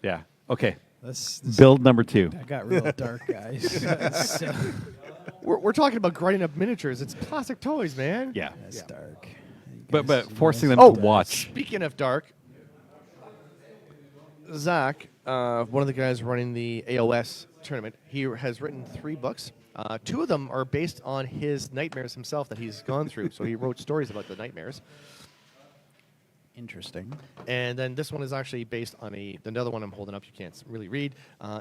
Yeah. Okay. This Build number 2. that got real dark, guys. That's, We're talking about grinding up miniatures. It's plastic toys, man. Yeah. that's dark. You But guys- you forcing guys- them Oh, to watch. Speaking of dark, Zach, one of the guys running the AOS tournament, he has written 3 books. 2 of them are based on his nightmares himself that he's gone through. So he wrote stories about the nightmares. Interesting. And then this one is actually based on another one I'm holding up. You can't really read.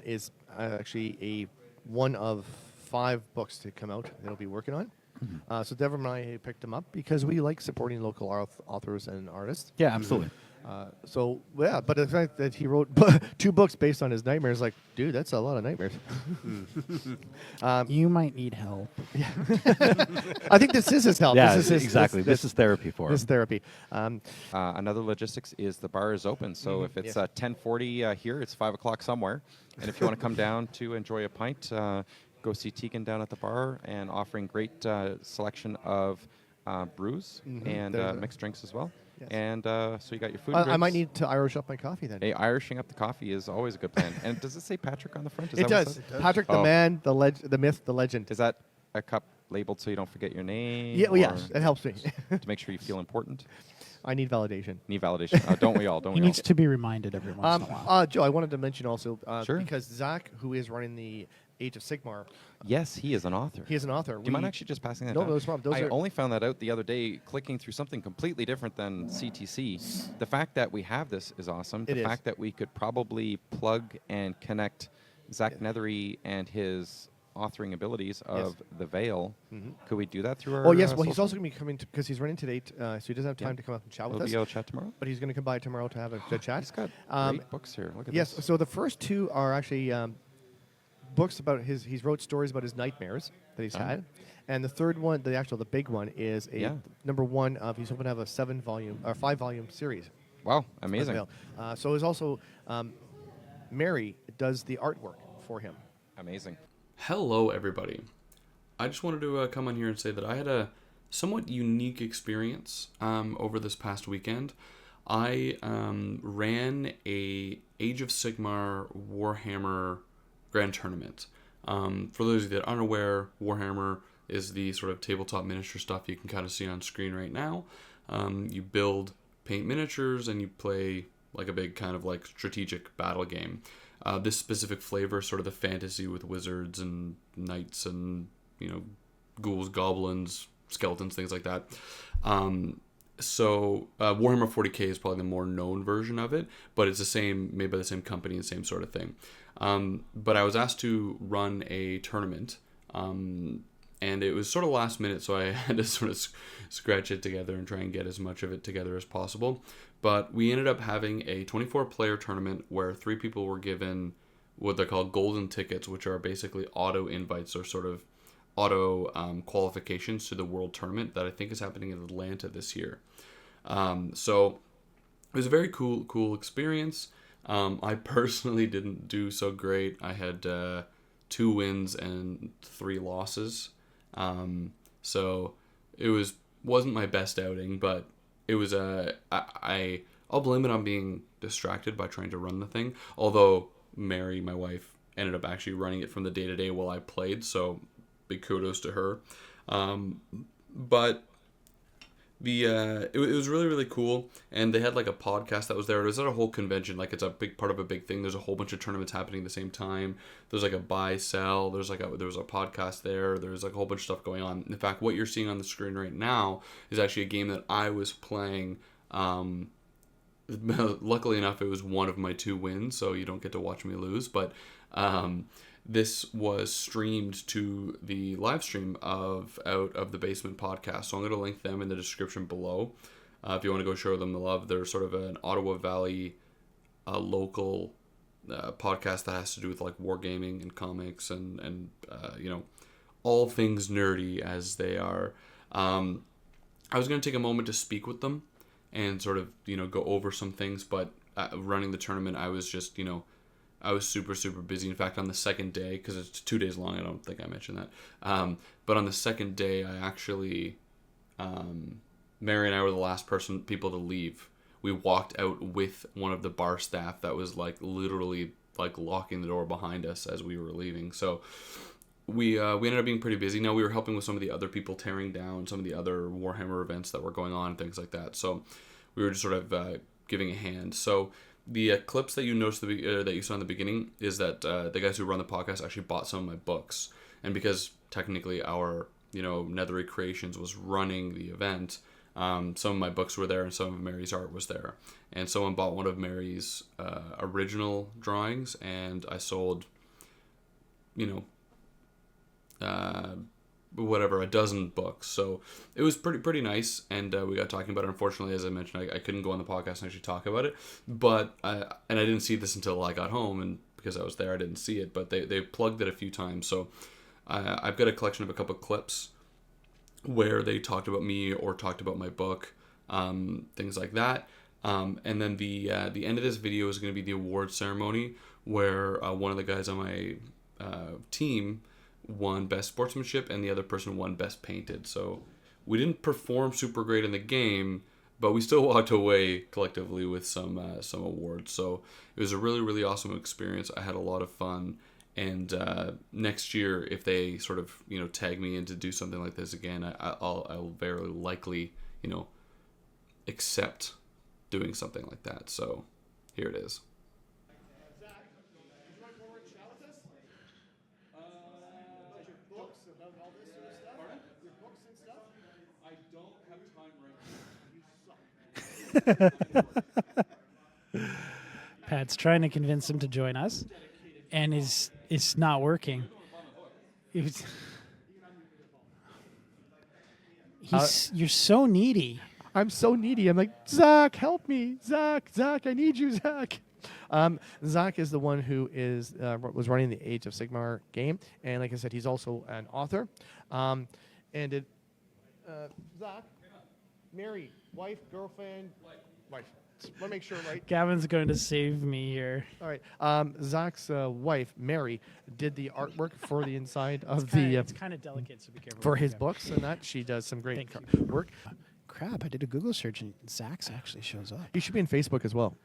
Is actually one of 5 books to come out that he'll be working on. So Devin and I picked him up because we like supporting local authors and artists. Yeah, absolutely. But the fact that he wrote 2 books based on his nightmares, like, dude, that's a lot of nightmares. You might need help. I think this is his help. Yeah, this is his, exactly. This is therapy for this him. therapy. Another logistics is the bar is open. So if it's Yes. 10:40 here, it's 5 o'clock somewhere. And if you want to come down to enjoy a pint, go see Tegan down at the bar and offering great selection of brews and There's a- mixed drinks as well. Yes. And so you got your food. I might drinks. need to Irish up my coffee then. Hey, Irishing up the coffee is always a good plan. And does it say Patrick on the front? Is It that what does. says? Patrick, the Oh. man, the myth, the legend. Is that a cup labeled so you don't forget your name? Yeah, well, or yes, it helps me. to make sure you feel important. I need validation. Need validation. Don't we all? Don't He we all? needs to be reminded every once in a while. Joe, I wanted to mention also Sure. because Zach, who is running the Age of Sigmar, Yes, he is an author. he is an author. Do you mind actually just passing that No, down? no problem. Those I are- only found that out the other day clicking through something completely different than CTC. The fact that we have this is awesome. It The is. fact that we could probably plug and connect Zach Nethery and his authoring abilities of The Veil. Could we do that through our Oh yes, well he's social- also going to be coming because he's running today, so he doesn't have time Yeah. to come up and chat He'll with us. be out chat tomorrow? But he's going to come by tomorrow to have a chat. He's got Um, great books here. Look at Yes, this. so the first 2 are actually books about he's wrote stories about his nightmares that he's Oh. had. And the third one, the big one is Yeah. number 1 of he's hoping to have a 5-volume series. Wow, of The amazing. Veil. So is also Mary does the artwork for him. Amazing. Hello, everybody. I just wanted to come on here and say that I had a somewhat unique experience over this past weekend. I ran a Age of Sigmar Warhammer Grand Tournament. For those of you that aren't aware, Warhammer is the sort of tabletop miniature stuff you can kind of see on screen right now. You build, paint miniatures, and you play like a big kind of like strategic battle game. This specific flavor is sort of the fantasy with wizards and knights and, you know, ghouls, goblins, skeletons, things like that. So Warhammer 40k is probably the more known version of it, but it's the same, made by the same company and same sort of thing. But I was asked to run a tournament, and it was sort of last minute, so I had to sort of scratch it together and try and get as much of it together as possible. But we ended up having a 24-player tournament where 3 people were given what they're called golden tickets, which are basically auto invites or sort of auto qualifications to the world tournament that I think is happening in Atlanta this year. So it was a very cool experience. I personally didn't do so great. I had 2 wins and 3 losses. So it wasn't my best outing, but it was I'll blame it on being distracted by trying to run the thing. Although Mary, my wife, ended up actually running it from the day-to-day while I played, so big kudos to her. But it was really cool, and they had like a podcast that was there. It was at a whole convention, like it's a big part of a big thing. There's a whole bunch of tournaments happening at the same time. There's like a buy sell. There was a podcast there. There's like a whole bunch of stuff going on. In fact, what you're seeing on the screen right now is actually a game that I was playing. Luckily enough, it was one of my 2 wins, so you don't get to watch me lose. But this was streamed to the live stream of Out of the Basement podcast. So I'm going to link them in the description below. If you want to go show them the love, they're sort of an Ottawa Valley local podcast that has to do with like wargaming and comics and you know, all things nerdy as they are. I was going to take a moment to speak with them and sort of, you know, go over some things, but running the tournament, I was just, you know, I was super busy. In fact, on the second day, because it's 2 days long, I don't think I mentioned that. But on the second day, I actually, Mary and I were the last people to leave. we walked out with one of the bar staff that was like literally like locking the door behind us as we were leaving. So we ended up being pretty busy. Now we were helping with some of the other people tearing down some of the other Warhammer events that were going on and things like that. So we were just sort of giving a hand. So the clips that you noticed that you saw in the beginning is that the guys who run the podcast actually bought some of my books, and because technically our Nethery Creations was running the event, some of my books were there and some of Mary's art was there, and someone bought one of Mary's original drawings, and I sold a dozen books. So it was pretty nice, and we got talking about it. Unfortunately, as I mentioned, I couldn't go on the podcast and actually talk about it, but I didn't see this until I got home, and because I was there I didn't see it, but they plugged it a few times. So I've got a collection of a couple clips where they talked about me or talked about my book, things like that, and then the end of this video is going to be the award ceremony, where one of the guys on my team won best sportsmanship and the other person won best painted. So we didn't perform super great in the game, but we still walked away collectively with some awards. So it was a really, really awesome experience. I had a lot of fun, and next year, if they sort of tag me in to do something like this again, I'll very likely accept doing something like that. So here it is. Pat's trying to convince him to join us, and it's not working. You're so needy. I'm so needy. I'm like, Zach, help me. Zach, I need you, Zach. Zach is the one who was running the Age of Sigmar game, and like I said, he's also an author. Zach, Mary, wife, girlfriend, wife. Want to make sure, right? Gavin's going to save me here. All right. Zach's wife, Mary, did the artwork for the inside of the. It's kind of delicate, so be careful. For his books and that, she does some great work. Crap! I did a Google search and Zach's actually shows up. He should be in Facebook as well.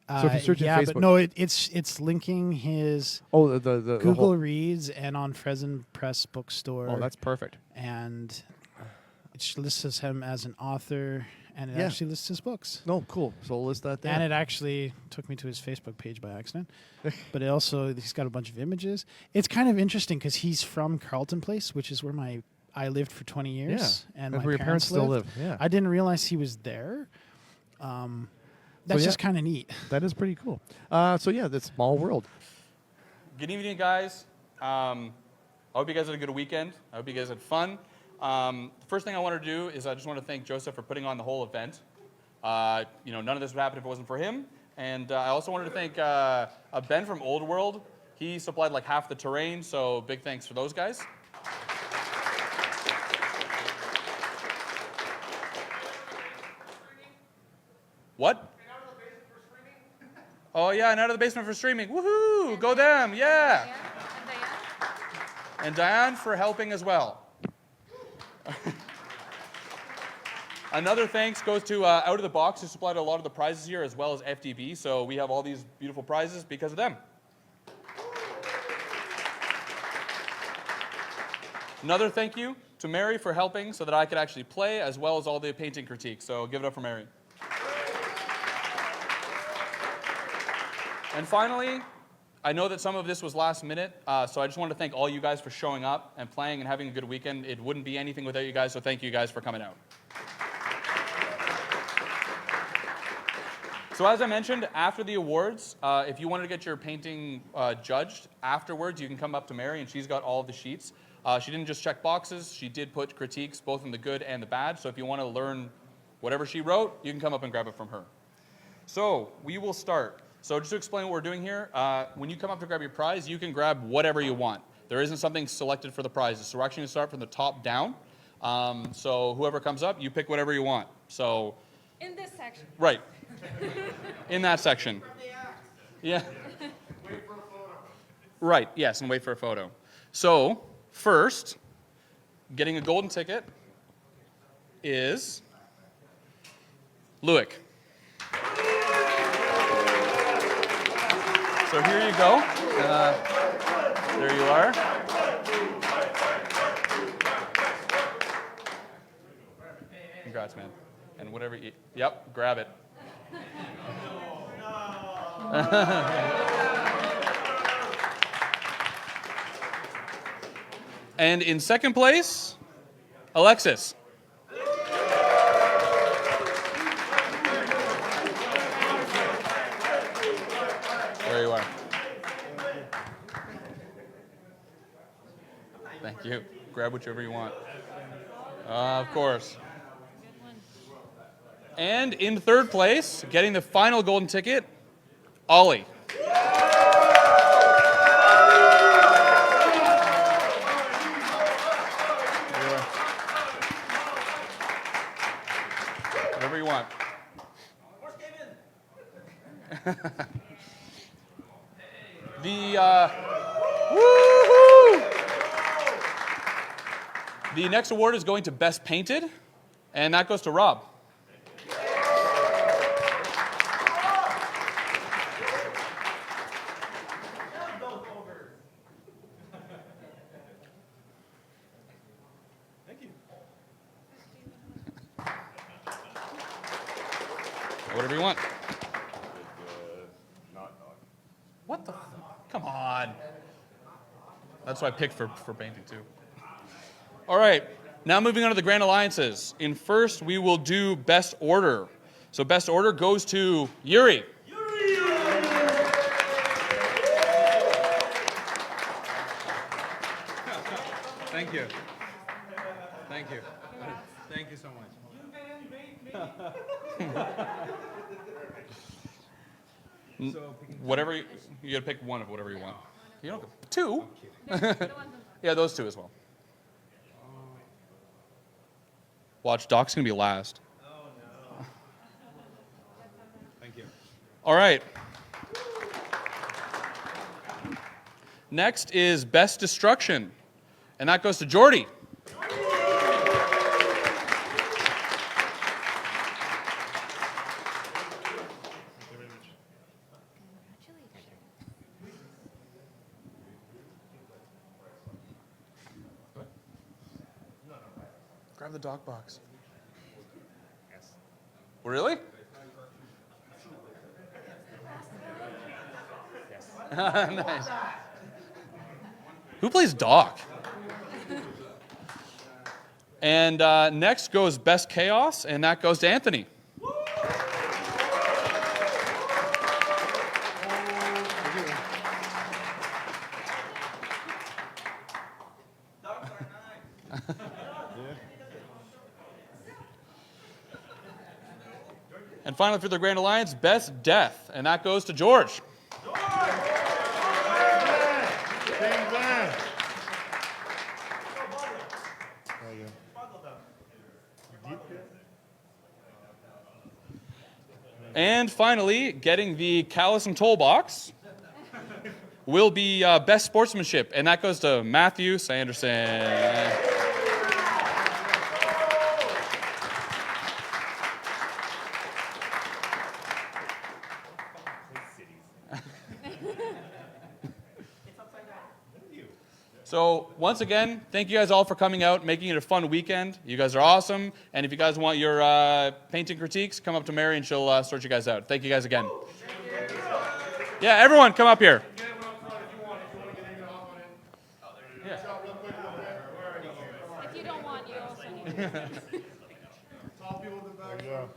So if you search in Facebook, but no, it's linking his the Google whole, Reads and on Fresno Press Bookstore. Oh, that's perfect. And it lists him as an author, and it actually lists his books. No, cool. So we'll list that there. And it actually took me to his Facebook page by accident. But he's got a bunch of images. It's kind of interesting because he's from Carleton Place, which is where I lived for 20 years. Yeah. And That's my where your parents still live. Yeah. I didn't realize he was there. That's just kind of neat. That is pretty cool. That's small world. Good evening, guys. I hope you guys had a good weekend. I hope you guys had fun. The first thing I want to do is I just want to thank Joseph for putting on the whole event. None of this would happen if it wasn't for him. And I also wanted to thank Ben from Old World. He supplied like half the terrain, so big thanks for those guys. What? Oh yeah, and out of the basement for streaming. Woohoo! Go them, yeah. And Diane for helping as well. Another thanks goes to Out of the Box, who supplied a lot of the prizes here, as well as FDB. So we have all these beautiful prizes because of them. Another thank you to Mary for helping so that I could actually play, as well as all the painting critiques. So give it up for Mary. And finally, I know that some of this was last minute, so I just want to thank all you guys for showing up and playing and having a good weekend. It wouldn't be anything without you guys, so thank you guys for coming out. So as I mentioned, after the awards, if you wanted to get your painting judged afterwards, you can come up to Mary, and she's got all of the sheets. She didn't just check boxes. She did put critiques, both in the good and the bad. So if you want to learn whatever she wrote, you can come up and grab it from her. So we will start. So just to explain what we're doing here, when you come up to grab your prize, you can grab whatever you want. There isn't something selected for the prizes. So we're actually going to start from the top down. So whoever comes up, you pick whatever you want. So in this section. Right. In that section. Yeah. Wait for a photo. Right, yes, and wait for a photo. So first, getting a golden ticket is Luick. So here you go. There you are. Congrats, man. And whatever you... Yep, grab it. And in second place, Alexis. There you are. Thank you. Grab whichever you want. Of course. And in third place, getting the final golden ticket, Ollie. Whatever you want. Woohoo! The next award is going to Best Painted, and that goes to Rob. Whatever you want. What the? Come on. That's what I picked for painting too. All right. Now moving on to the Grand Alliances. In first, we will do Best Order. So Best Order goes to Yuri. Thank you. Thank you. Thank you so much. Whatever you got to pick one of whatever you want. You don't two. Yeah, those two as well. Watch, Doc's gonna be last. Oh no. Thank you. All right. Next is Best Destruction, and that goes to Jordy. Grab the doc box. Yes. Really? Yes. Nice. Who plays Doc? And next goes Best Chaos, and that goes to Anthony. And finally, for the Grand Alliance, Best Death, and that goes to George. And finally, getting the Callus and Toll box will be Best Sportsmanship, and that goes to Matthew Sanderson. So once again, thank you guys all for coming out, making it a fun weekend. You guys are awesome. And if you guys want your painting critiques, come up to Mary and she'll sort you guys out. Thank you guys again. Yeah, everyone, come up here. If you don't want, you also need to. Tall people in the back.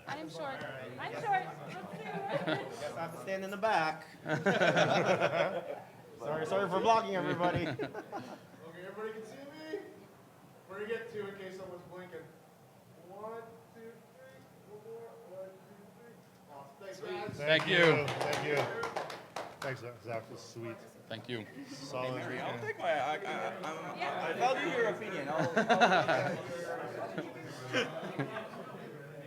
I'm short. I'm short. Guess I have to stand in the back. Sorry for blocking everybody. Okay, everybody can see me? Where do you get to in case someone's blinking? 1, 2, 3, 4, 1, 2, 3. Awesome. Thanks, guys. Thank you. Thank you. Thanks, Zach. This is sweet. Thank you. Solid. I'll take my. I value your opinion.